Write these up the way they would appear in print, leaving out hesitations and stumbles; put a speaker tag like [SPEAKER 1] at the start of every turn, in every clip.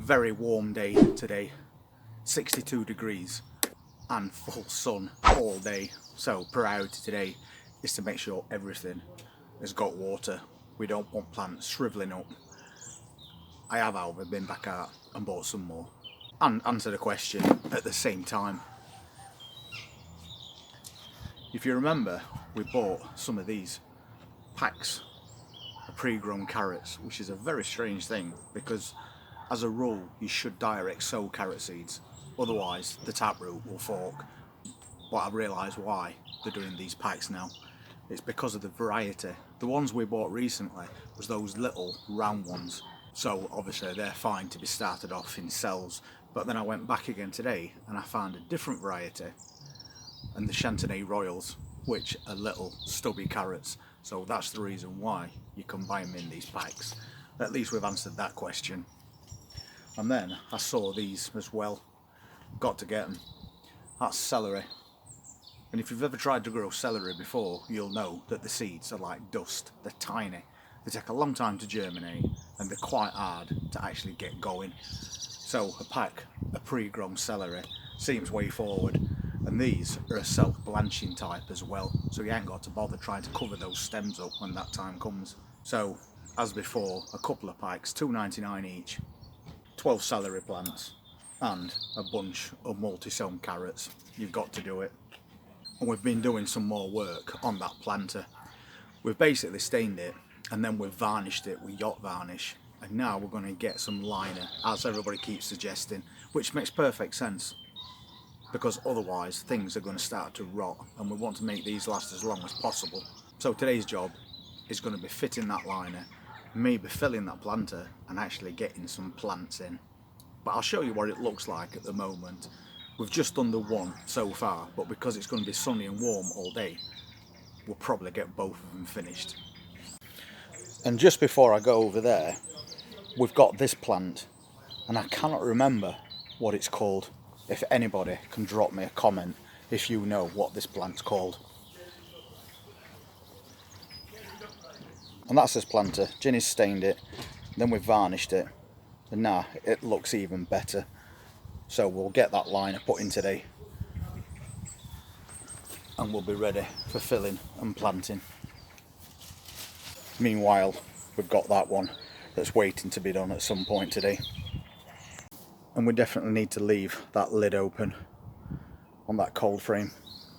[SPEAKER 1] Very warm day today, 62 degrees and full sun all day. So priority today is to make sure everything has got water. We don't want plants shrivelling up. I have, however, been back out and bought some more and answered a question at the same time. If you remember, we bought some of these packs of pre-grown carrots, which is a very strange thing because as a rule you should direct sow carrot seeds, otherwise the taproot will fork. But I've realised why they're doing these packs now. It's because of the variety. The ones we bought recently was those little round ones, so obviously they're fine to be started off in cells. But then I went back again today and I found a different variety, and the Chantenay Royals, which are little stubby carrots. So that's the reason why you can buy them in these packs. At least we've answered that question. And then I saw these as well. Got to get them. That's celery. And if you've ever tried to grow celery before, you'll know that the seeds are like dust. They're tiny. They take a long time to germinate and they're quite hard to actually get going. So a pack of pre-grown celery seems way forward. And these are a self-blanching type as well, so you ain't got to bother trying to cover those stems up when that time comes. So, as before, a couple of packs, $2.99 each, 12 celery plants, and a bunch of multi-sown carrots. You've got to do it. And we've been doing some more work on that planter. We've basically stained it, and then we've varnished it with yacht varnish. And now we're going to get some liner, as everybody keeps suggesting, which makes perfect sense, because otherwise things are going to start to rot and we want to make these last as long as possible. So today's job is going to be fitting that liner, maybe filling that planter and actually getting some plants in. But I'll show you what it looks like at the moment. We've just done the one so far, but because it's going to be sunny and warm all day, we'll probably get both of them finished. And just before I go over there, we've got this plant and I cannot remember what it's called. If anybody can drop me a comment if you know what this plant's called. And that's this planter. Ginny's stained it, then we've varnished it, and now it looks even better. So we'll get that liner put in today and we'll be ready for filling and planting. Meanwhile, we've got that one that's waiting to be done at some point today. And we definitely need to leave that lid open on that cold frame,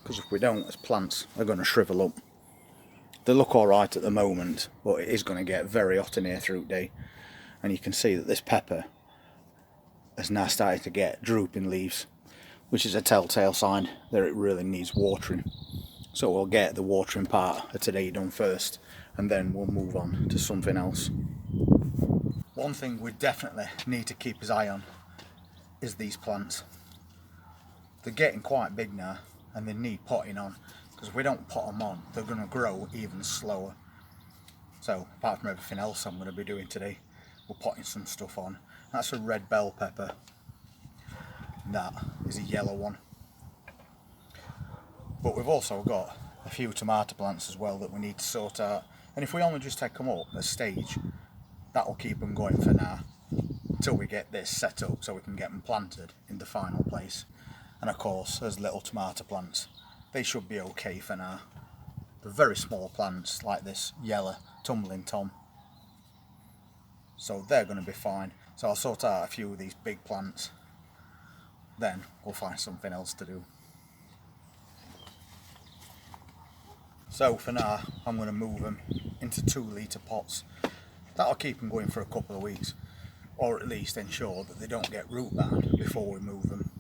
[SPEAKER 1] because if we don't, these plants are going to shrivel up. They look alright at the moment, but it is going to get very hot in here through the day. And you can see that this pepper has now started to get drooping leaves, which is a telltale sign that it really needs watering. So we'll get the watering part of today done first, and then we'll move on to something else. One thing we definitely need to keep his eye on is these plants. They're getting quite big now and they need potting on, because if we don't pot them on, they're going to grow even slower. So apart from everything else I'm going to be doing today, we're potting some stuff on. That's a red bell pepper, and that is a yellow one. But we've also got a few tomato plants as well that we need to sort out, and if we only just take them up a stage, that'll keep them going for now until we get this set up so we can get them planted in the final place. And of course, as little tomato plants, they should be okay for now. They're very small plants like this yellow tumbling tom, so they're going to be fine. So I'll sort out a few of these big plants, then we'll find something else to do. So for now, I'm going to move them into 2-litre pots. That'll keep them going for a couple of weeks, or at least ensure that they don't get root bound before we move them.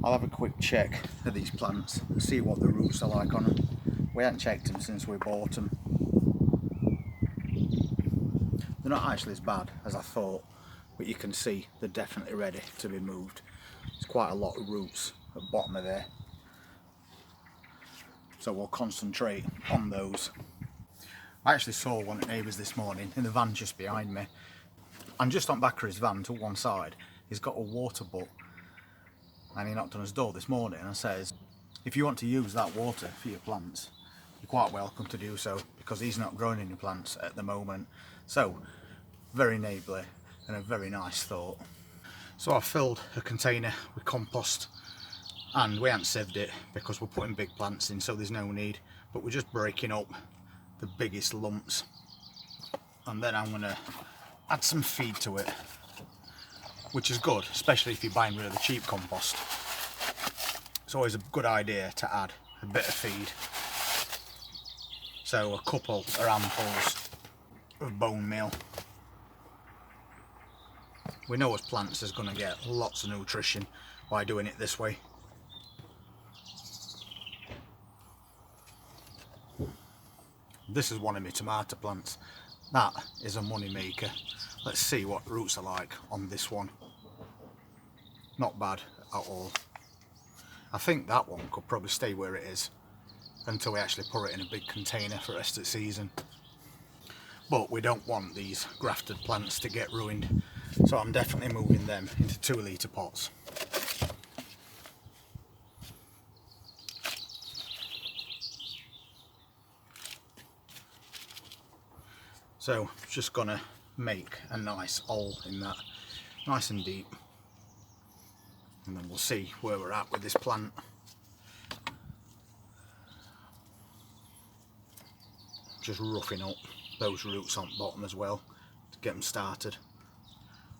[SPEAKER 1] I'll have a quick check of these plants and see what the roots are like on them. We haven't checked them since we bought them. They're not actually as bad as I thought, but you can see they're definitely ready to be moved. There's quite a lot of roots at the bottom of there, so we'll concentrate on those. I actually saw one at neighbours this morning in the van just behind me, and just on back of his van to one side he's got a water butt, and he knocked on his door this morning and says, if you want to use that water for your plants, you're quite welcome to do so, because he's not growing any plants at the moment. So very neighbourly and a very nice thought. So I've filled a container with compost, and we haven't sieved it because we're putting big plants in, so there's no need, but we're just breaking up the biggest lumps, and then I'm going to add some feed to it, which is good, especially if you're buying really cheap compost. It's always a good idea to add a bit of feed. So a couple of handfuls of bone meal. We know as plants is going to get lots of nutrition by doing it this way. This is one of my tomato plants. That is a money maker. Let's see what roots are like on this one. Not bad at all. I think that one could probably stay where it is until we actually put it in a big container for the rest of the season. But we don't want these grafted plants to get ruined, so I'm definitely moving them into 2 litre pots. So just gonna make a nice hole in that, nice and deep, and then we'll see where we're at with this plant. Just roughing up those roots on the bottom as well to get them started,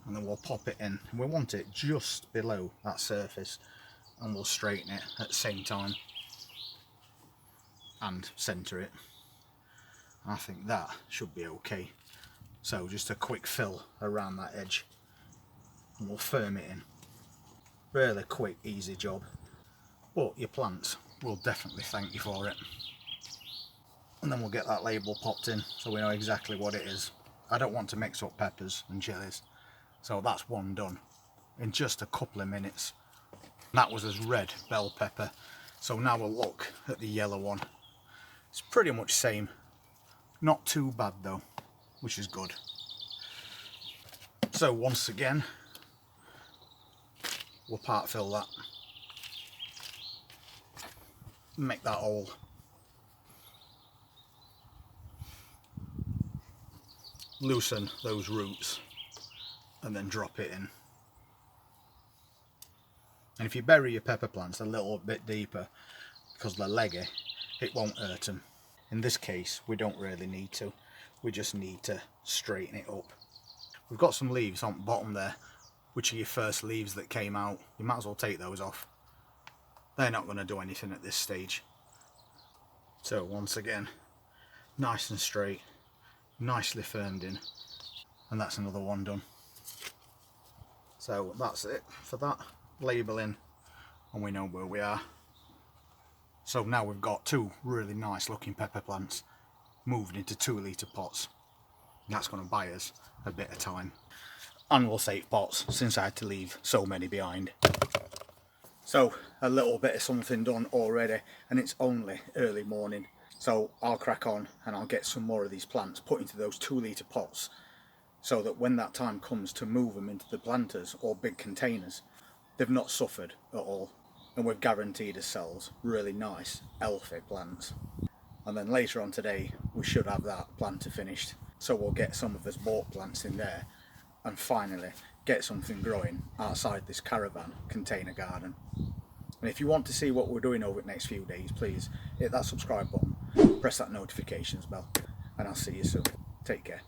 [SPEAKER 1] and then we'll pop it in. We want it just below that surface, and we'll straighten it at the same time and centre it. I think that should be okay. So just a quick fill around that edge, and we'll firm it in. Really quick, easy job, but your plants will definitely thank you for it. And then we'll get that label popped in so we know exactly what it is. I don't want to mix up peppers and chilies, so that's one done in just a couple of minutes. That was as red bell pepper, so now we'll look at the yellow one. It's pretty much same, not too bad though, which is good. So once again, we'll part fill that, make that hole. Loosen those roots and then drop it in. And if you bury your pepper plants a little bit deeper, because they're leggy, it won't hurt them. In this case we don't really need to, we just need to straighten it up. We've got some leaves on the bottom there, which are your first leaves that came out. You might as well take those off. They're not going to do anything at this stage. So once again, nice and straight, nicely firmed in, and that's another one done. So that's it for that labelling, and we know where we are. So now we've got 2 really nice looking pepper plants moved into 2 litre pots. That's going to buy us a bit of time, and we'll save pots since I had to leave so many behind. So a little bit of something done already, and it's only early morning. So I'll crack on and I'll get some more of these plants put into those 2 litre pots, so that when that time comes to move them into the planters or big containers, they've not suffered at all, and we've guaranteed ourselves really nice healthy plants. And then later on today we should have that planter finished, so we'll get some of us bought plants in there and finally get something growing outside this Caravan container garden. And if you want to see what we're doing over the next few days, please hit that subscribe button, press that notifications bell, and I'll see you soon. Take care.